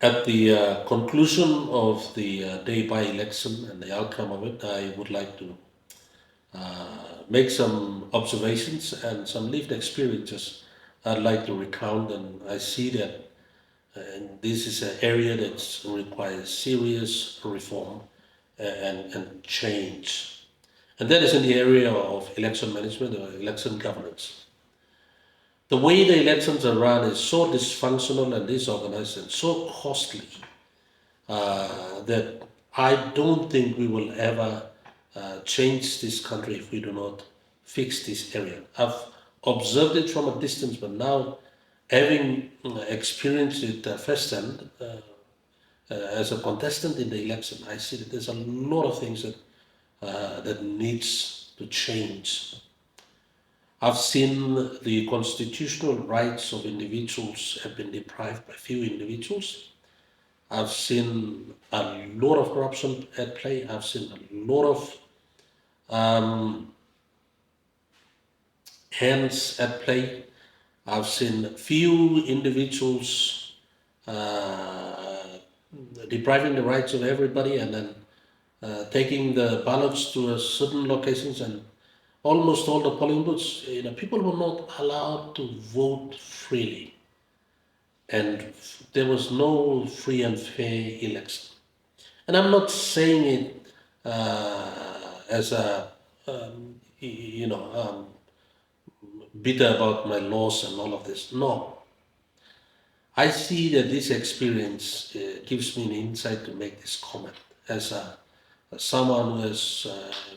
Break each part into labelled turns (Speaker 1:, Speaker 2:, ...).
Speaker 1: At the conclusion of the day by election and the outcome of it, I would like to make some observations and some lived experiences I'd like to recount. And I see that this is an area that requires serious reform and change. And that is in the area of election management or election governance. The way the elections are run is so dysfunctional and disorganized and so costly that I don't think we will ever change this country if we do not fix this area. I've observed it from a distance, but now having experienced it firsthand as a contestant in the election, I see that there's a lot of things that needs to change. I've seen the constitutional rights of individuals have been deprived by few individuals. I've seen a lot of corruption at play. I've seen a lot of hands at play. I've seen few individuals depriving the rights of everybody and then taking the ballots to a certain locations and almost all the polling booths, people were not allowed to vote freely. And there was no free and fair election. And I'm not saying it as a, bitter about my loss and all of this. No. I see that this experience gives me an insight to make this comment as someone who has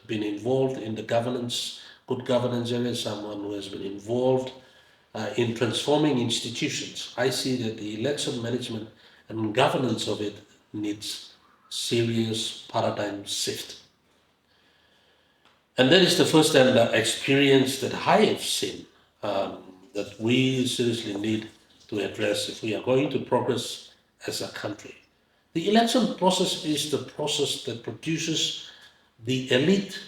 Speaker 1: been involved in the governance, good governance area, someone who has been involved in transforming institutions. I see that the election management and governance of it needs serious paradigm shift. And that is the first hand experience that I have seen that we seriously need to address if we are going to progress as a country. The election process is the process that produces the elite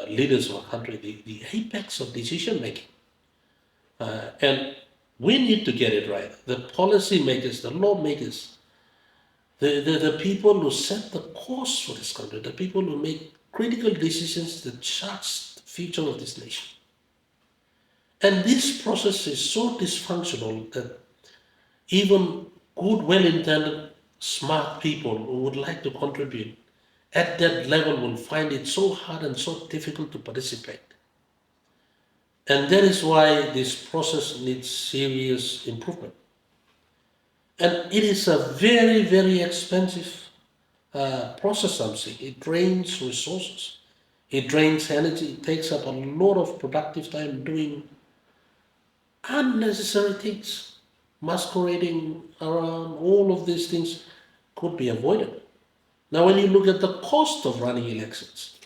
Speaker 1: leaders of a country, the apex of decision making. And we need to get it right. The policy makers, the lawmakers, the people who set the course for this country, the people who make critical decisions that charts the future of this nation. And this process is so dysfunctional that even good, well-intended, smart people who would like to contribute at that level will find it so hard and so difficult to participate. And that is why this process needs serious improvement. And it is a very, very expensive process, I'm saying. It drains resources, it drains energy, it takes up a lot of productive time doing unnecessary things, masquerading around. All of these things could be avoided. Now, when you look at the cost of running elections,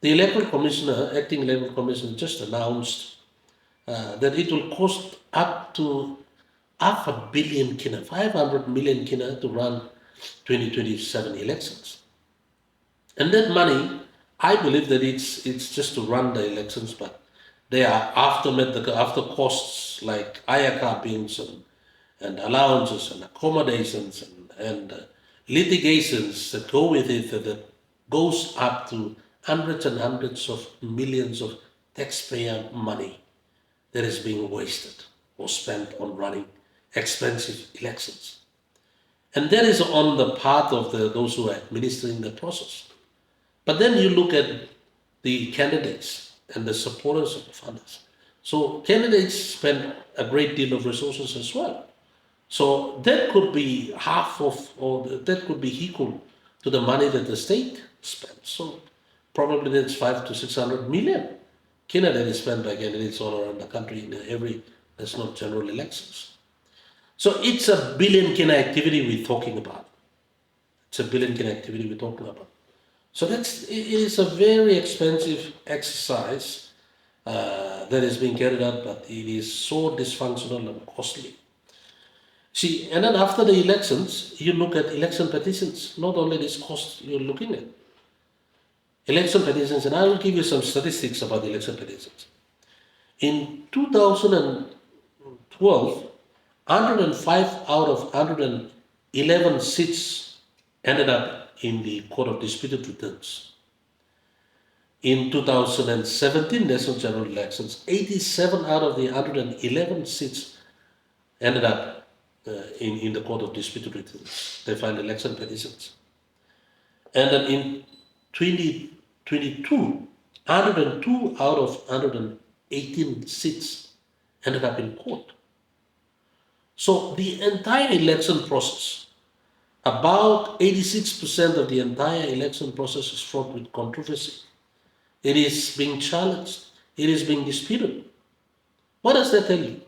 Speaker 1: the electoral commissioner, acting electoral commissioner, just announced that it will cost up to $500 million kina, 500 million kina to run 2027 elections. And that money, I believe that it's just to run the elections, but they are after costs like IACA bills and allowances and accommodations and litigations that go with it that goes up to hundreds and hundreds of millions of taxpayer money that is being wasted or spent on running expensive elections. And that is on the part of those who are administering the process. But then you look at the candidates and the supporters of the funders. So candidates spend a great deal of resources as well. So that could be half of, or that could be equal to the money that the state spends. So probably that's 500 to 600 million kina that is spent by candidates all around the country in every national general elections. So it's a billion kina activity we're talking about. It's a billion kina activity we're talking about. So it is a very expensive exercise that is being carried out, but it is so dysfunctional and costly. See, and then after the elections, you look at election petitions, not only this cost you're looking at. Election petitions, and I will give you some statistics about election petitions. In 2012, 105 out of 11 seats ended up in the Court of Disputed Returns. In 2017 national general elections, 87 out of the 111 seats ended up in the Court of Disputed Returns. They filed election petitions. And then in 2022, 102 out of 118 seats ended up in court. So the entire election process, about 86% of the entire election process is fraught with controversy. It is being challenged. It is being disputed. What does that tell you?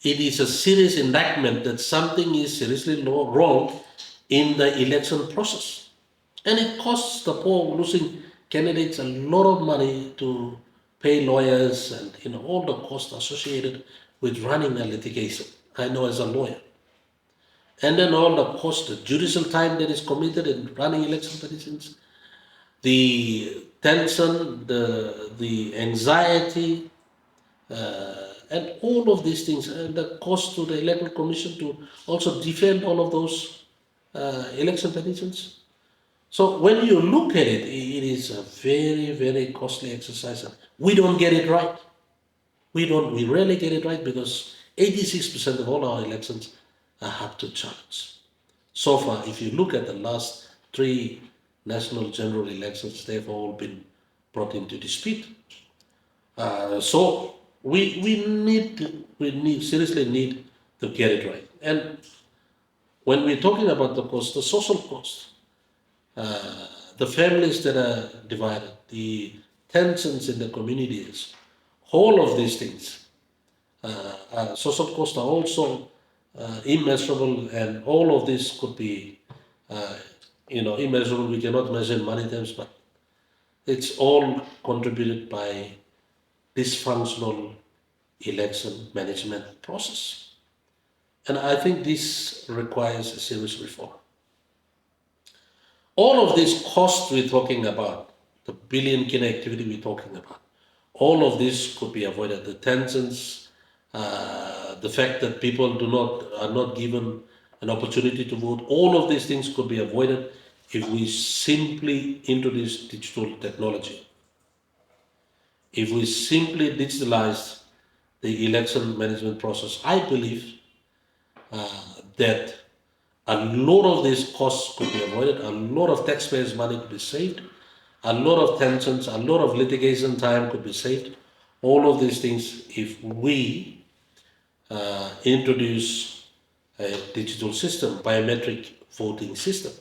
Speaker 1: It is a serious indictment that something is seriously wrong in the election process. And it costs the poor losing candidates a lot of money to pay lawyers and all the costs associated with running a litigation. I know as a lawyer. And then all the cost, the judicial time that is committed in running election petitions, the tension, the anxiety, and all of these things, and the cost to the Electoral Commission to also defend all of those election petitions. So when you look at it, it is a very, very costly exercise. We don't get it right. We rarely get it right because 86% of all our elections are hard to challenge. So far, if you look at the last 3 national general elections, they've all been brought into dispute. So we seriously need to get it right. And when we're talking about the cost, the social cost, the families that are divided, the tensions in the communities, all of these things, social costs are also immeasurable, and all of this could be, immeasurable. We cannot measure in money terms, but it's all contributed by dysfunctional election management process. And I think this requires a serious reform. All of this cost we're talking about, the billion kina activity we're talking about, all of this could be avoided. The tensions, the fact that people are not given an opportunity to vote, all of these things could be avoided if we simply introduce digital technology. If we simply digitalize the election management process, I believe that a lot of these costs could be avoided, a lot of taxpayers' money could be saved, a lot of tensions, a lot of litigation time could be saved. All of these things if we introduce a digital system, biometric voting system.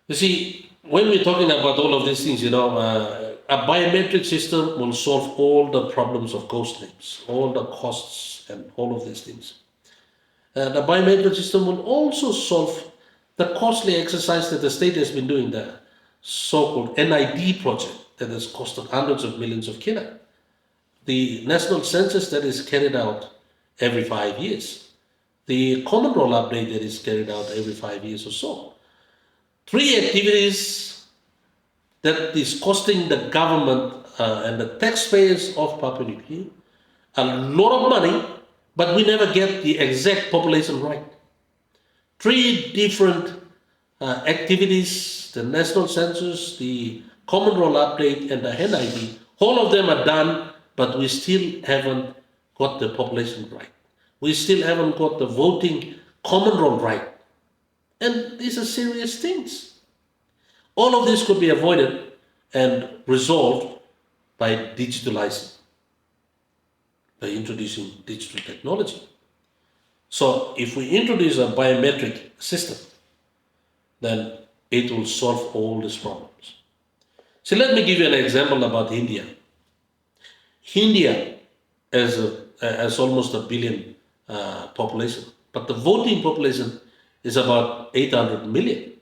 Speaker 1: You see, when we're talking about all of these things, a biometric system will solve all the problems of ghost names, all the costs and all of these things. The biometric system will also solve the costly exercise that the state has been doing, the so-called NID project that has costed hundreds of millions of kina. The national census that is carried out every 5 years. The common roll update that is carried out every 5 years or so. 3 activities that is costing the government and the taxpayers of Papua New Guinea a lot of money, but we never get the exact population right. 3 different activities, the national census, the common roll update, and the NID, all of them are done, but we still haven't got the population right. We still haven't got the voting common roll right. And these are serious things. All of this could be avoided and resolved by digitalizing, by introducing digital technology. So if we introduce a biometric system, then it will solve all these problems. So let me give you an example about India. India has almost 1 billion population, but the voting population is about 800 million.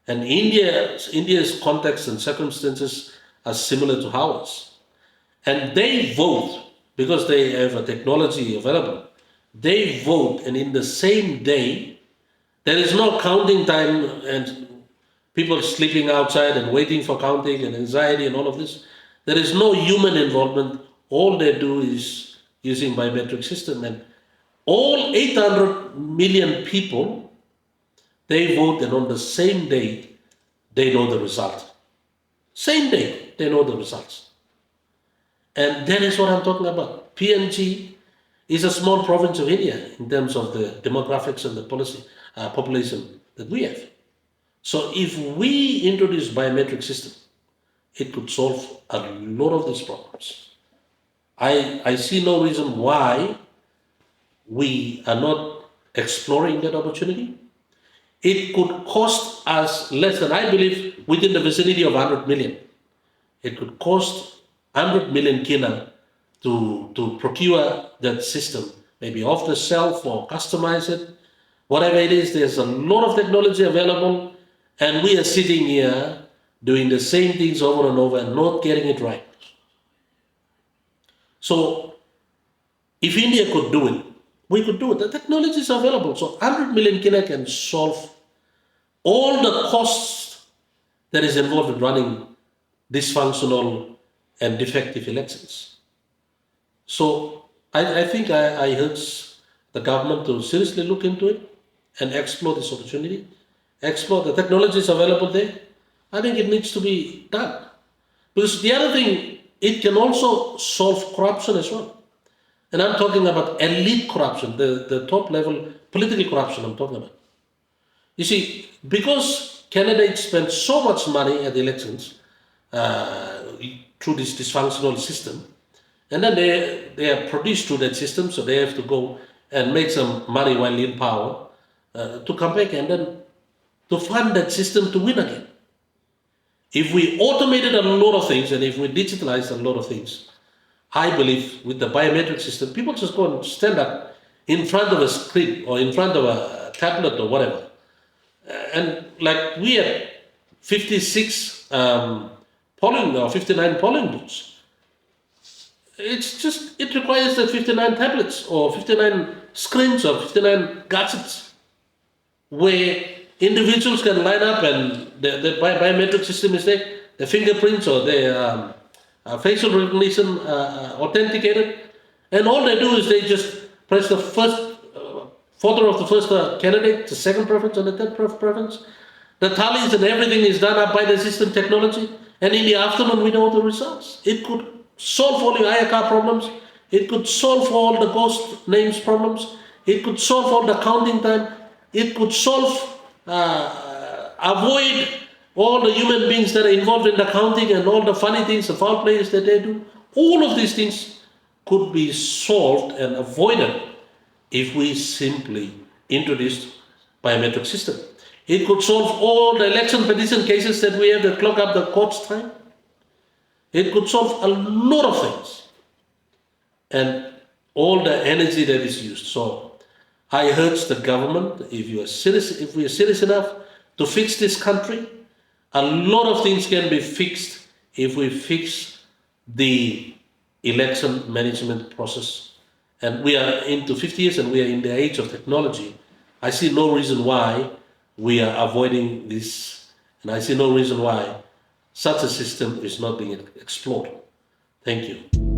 Speaker 1: And India's context and circumstances are similar to ours. And they vote, because they have a technology available, they vote, and in the same day, there is no counting time and people sleeping outside and waiting for counting and anxiety and all of this. There is no human involvement. All they do is using biometric system, and All 800 million people, they vote, and on the same day, they know the result. Same day, they know the results. And that is what I'm talking about. PNG is a small province of India in terms of the demographics and the policy population that we have. So if we introduce biometric system, it could solve a lot of these problems. I see no reason why we are not exploring that opportunity. It could cost us less than, I believe, within the vicinity of 100 million. It could cost 100 million kina to procure that system, maybe off the shelf or customize it. Whatever it is, there's a lot of technology available, and we are sitting here doing the same things over and over and not getting it right. So if India could do it, we could do it. The technology is available. So 100 million kina can solve all the costs that is involved in running dysfunctional and defective elections. So I think I urge the government to seriously look into it and explore this opportunity. Explore the technologies available there. I think it needs to be done. Because the other thing, it can also solve corruption as well. And I'm talking about elite corruption, the top level political corruption I'm talking about. You see, because candidates spend so much money at the elections through this dysfunctional system, and then they are produced through that system, so they have to go and make some money while in power to come back and then to fund that system to win again. If we automated a lot of things and if we digitalized a lot of things, I believe with the biometric system, people just go and stand up in front of a screen or in front of a tablet or whatever. And like we had 56 polling or 59 polling booths. It's just, it requires the 59 tablets or 59 screens or 59 gadgets where individuals can line up and the biometric system is there, the fingerprints or the facial recognition authenticated, and all they do is they just press the first photo of the first candidate, the second preference and the third preference. The tallies and everything is done up by the system technology, and in the afternoon we know the results. It could solve all your IACA problems, it could solve all the ghost names problems, it could solve all the counting time, it could solve, avoid all the human beings that are involved in the counting and all the funny things, the foul plays that they do. All of these things could be solved and avoided if we simply introduced biometric system. It could solve all the election petition cases that we have that clog up the court's time. It could solve a lot of things and all the energy that is used. So I urge the government, if we are serious enough to fix this country, a lot of things can be fixed if we fix the election management process. And we are into 50 years and we are in the age of technology. I see no reason why we are avoiding this, and I see no reason why such a system is not being explored. Thank you.